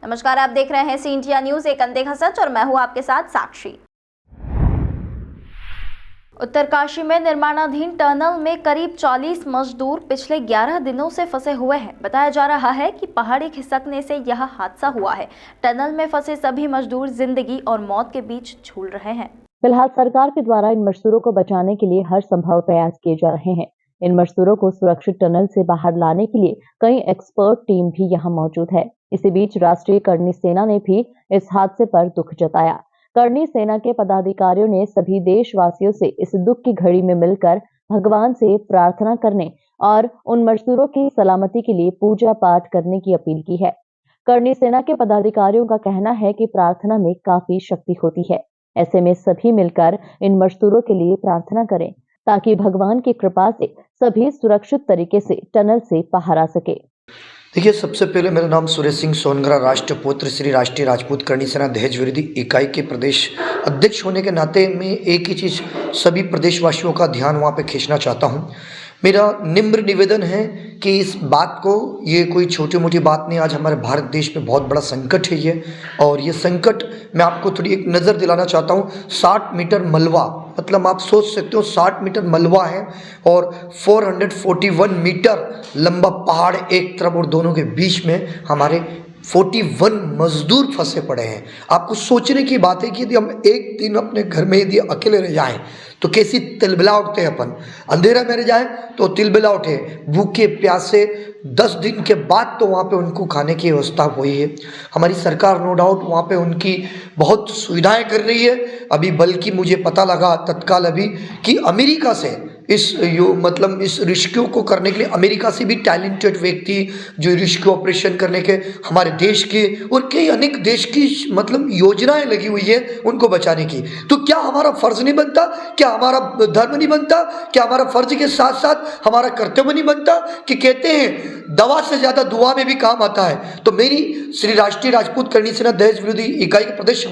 नमस्कार, आप देख रहे हैं सी इंडिया न्यूज, एक अनदेखा सच, और मैं हूं आपके साथ साक्षी। उत्तरकाशी में निर्माणाधीन टनल में करीब 40 मजदूर पिछले 11 दिनों से फंसे हुए हैं। बताया जा रहा है कि पहाड़ी खिसकने से यह हादसा हुआ है। टनल में फंसे सभी मजदूर जिंदगी और मौत के बीच झूल रहे हैं। फिलहाल सरकार के द्वारा इन मजदूरों को बचाने के लिए हर संभव प्रयास किए जा रहे हैं। इन मजदूरों को सुरक्षित टनल से बाहर लाने के लिए कई एक्सपर्ट टीम भी यहां मौजूद है। इसी बीच राष्ट्रीय करनी सेना ने भी इस हादसे पर दुख जताया। करनी सेना के पदाधिकारियों ने सभी देशवासियों से इस दुख की घड़ी में मिलकर भगवान से प्रार्थना करने और उन मजदूरों की सलामती के लिए पूजा पाठ करने की अपील की है। करनी सेना के पदाधिकारियों का कहना है कि प्रार्थना में काफी शक्ति होती है। ऐसे में सभी मिलकर इन मजदूरों के लिए प्रार्थना करें ताकि भगवान की कृपा से सभी सुरक्षित तरीके से टनल से बाहर आ सके। देखिए, सबसे पहले मेरा नाम सुरेश सिंह सोनगरा, राष्ट्रपुत्र श्री राष्ट्रीय राजपूत करनी सेना दहेज विरोधी इकाई के प्रदेश अध्यक्ष होने के नाते मैं एक ही चीज़ सभी प्रदेशवासियों का ध्यान वहाँ पे खींचना चाहता हूँ। मेरा निम्र निवेदन है कि इस बात को, ये कोई छोटी मोटी बात नहीं, आज हमारे भारत देश में बहुत बड़ा संकट है ये, और ये संकट मैं आपको थोड़ी एक नज़र दिलाना चाहता हूँ। 60 मीटर मलबा, मतलब आप सोच सकते हो 60 मीटर मलबा है और 441 मीटर लंबा पहाड़ एक तरफ, और दोनों के बीच में हमारे 41 मजदूर फंसे पड़े हैं। आपको सोचने की बात है कि यदि हम एक दिन अपने घर में यदि अकेले रह जाएं तो कैसी तिलबिला उठते हैं अपन, अंधेरा में रह जाएं तो तिलबिला उठे, भूखे प्यासे 10 दिन के बाद तो वहाँ पे उनको खाने की व्यवस्था हुई है। हमारी सरकार नो डाउट वहाँ पे उनकी बहुत सुविधाएं कर रही है। अभी बल्कि मुझे पता लगा तत्काल अभी कि अमेरिका से इस रेस्क्यू को करने के लिए अमेरिका से भी टैलेंटेड व्यक्ति जो रेस्क्यू ऑपरेशन करने के हमारे देश के और कई अनेक देश की योजनाएं लगी हुई है उनको बचाने की। तो क्या हमारा फर्ज नहीं बनता, क्या हमारा धर्म नहीं बनता, क्या हमारा फर्ज के साथ साथ हमारा कर्तव्य नहीं बनता कि कहते हैं दवा से ज़्यादा दुआ में भी काम आता है। तो मेरी श्री राष्ट्रीय राजपूत करनी सेना दहेज विरोधी इकाई के प्रदेश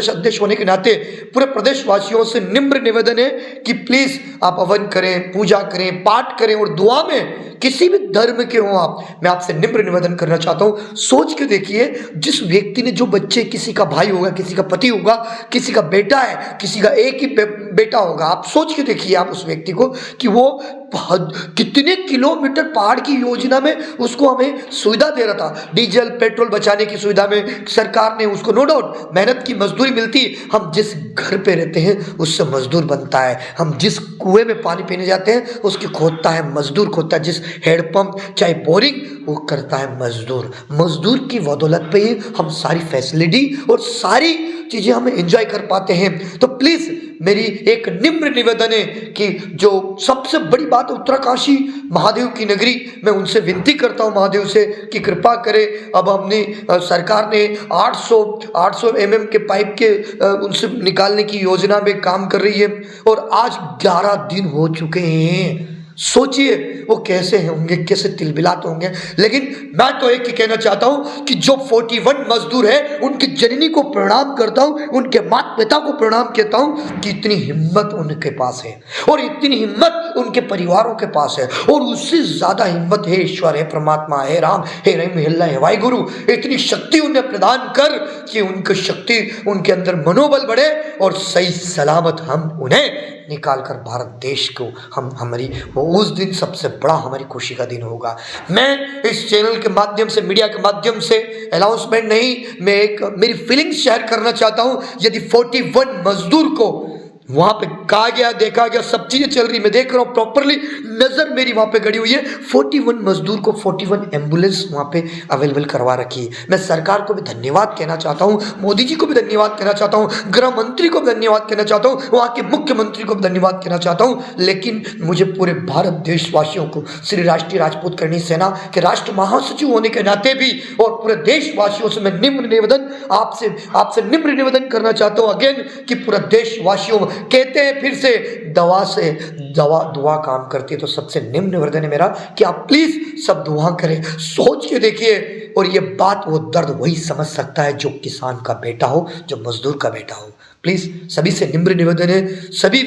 अध्यक्ष होने के नाते पूरे प्रदेशवासियों से निम्र निवेदन है कि प्लीज़ आप हवन करें, पूजा करें, पाठ करें और दुआ में किसी भी धर्म के हो आप, मैं आपसे निम्र निवेदन करना चाहता हूँ। सोच के देखिए, जिस व्यक्ति ने, जो बच्चे, किसी का भाई होगा, किसी का पति होगा, किसी का बेटा है, किसी का एक ही बेटा होगा, आप सोच के देखिए आप उस व्यक्ति को कि वो कितने किलोमीटर पहाड़ की योजना में उसको हमें सुविधा दे रहा था, डीजल पेट्रोल बचाने की सुविधा में सरकार ने उसको नो डाउट मेहनत की मजदूरी मिलती। हम जिस घर पे रहते हैं उससे मजदूर बनता है, हम जिस कुएं में पानी पीने जाते हैं उसकी खोदता है मजदूर, खोदता है, जिस हैंडपंप चाहे बोरिंग वो करता है मजदूर। मजदूर की बदौलत पे ही हम सारी फैसिलिटी और सारी चीज़ें हम एंजॉय कर पाते हैं। तो प्लीज़ मेरी एक निम्र निवेदन है कि जो सबसे बड़ी बात है उत्तरकाशी महादेव की नगरी, मैं उनसे विनती करता हूँ महादेव से कि कृपा करे। अब हमने सरकार ने 800 mm के पाइप के उनसे निकालने की योजना में काम कर रही है और आज 11 दिन हो चुके हैं। सोचिए वो कैसे होंगे, कैसे तिलबिलाते होंगे। लेकिन मैं तो एक ही कहना चाहता हूं कि जो 41 मजदूर है उनकी जननी को प्रणाम करता हूं, उनके माता पिता को प्रणाम कहता हूं कि इतनी हिम्मत उनके पास है और इतनी हिम्मत उनके परिवारों के पास है, और उससे ज्यादा हिम्मत है ईश्वर, है परमात्मा, है राम, है रहीम, है अल्लाह, है वाहिगुरु। इतनी शक्ति उन्हें प्रदान कर कि उनकी शक्ति, उनके अंदर मनोबल बढ़े और सही सलामत हम उन्हें निकाल कर भारत देश को हमारी वो उस दिन सबसे बड़ा हमारी खुशी का दिन होगा। मैं इस चैनल के माध्यम से, मीडिया के माध्यम से अनाउंसमेंट नहीं, मैं एक मेरी फीलिंग्स शेयर करना चाहता हूं। यदि 41 मजदूर को वहां पे कहा गया, देखा गया, सब चीजें चल रही, मैं देख रहा हूं प्रॉपरली, नजर मेरी वहां पे गड़ी हुई है। 41 मजदूर को 41 एम्बुलेंस वहां पे अवेलेबल करवा रखी है। मैं सरकार को भी धन्यवाद कहना चाहता हूं, मोदी जी को भी धन्यवाद कहना चाहता हूं, गृह मंत्री को भी धन्यवाद कहना चाहता हूं, वहां के मुख्यमंत्री को भी धन्यवाद कहना चाहता हूं। लेकिन मुझे पूरे भारत देशवासियों को, श्री राष्ट्रीय राजपूत करनी सेना के राष्ट्र महासचिव होने के नाते भी और पूरे देशवासियों से मैं निम्र निवेदन आपसे निम्र निवेदन करना चाहता हूं अगेन कि पूरा देशवासियों, कहते हैं फिर से, दुआ काम करती है। तो सबसे निम्न निवेदन है मेरा कि आप प्लीज सब दुआ करें। सोच के देखिए और ये बात वो दर्द वही समझ सकता है जो किसान का बेटा हो, जो मजदूर का बेटा हो। प्लीज़ सभी से निम्र निवेदन है, सभी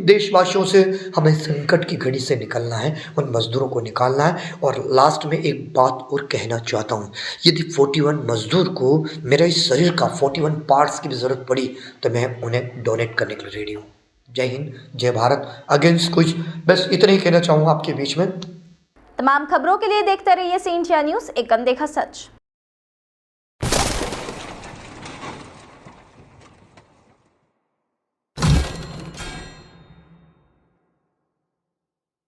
देशवासियों से, हमें संकट की घड़ी से निकलना है, उन मजदूरों को निकालना है। और लास्ट में एक बात और कहना चाहता हूँ, यदि 41 मजदूर को मेरे इस शरीर का 41 पार्ट्स की भी ज़रूरत पड़ी तो मैं उन्हें डोनेट करने के लिए रेडी हूँ। जय हिंद, जय भारत। अगेंस्ट कुछ बस इतना ही कहना चाहूँगा आपके बीच में। तमाम खबरों के लिए देखते रहिए सी इंडिया न्यूज़, एक अनदेखा सच।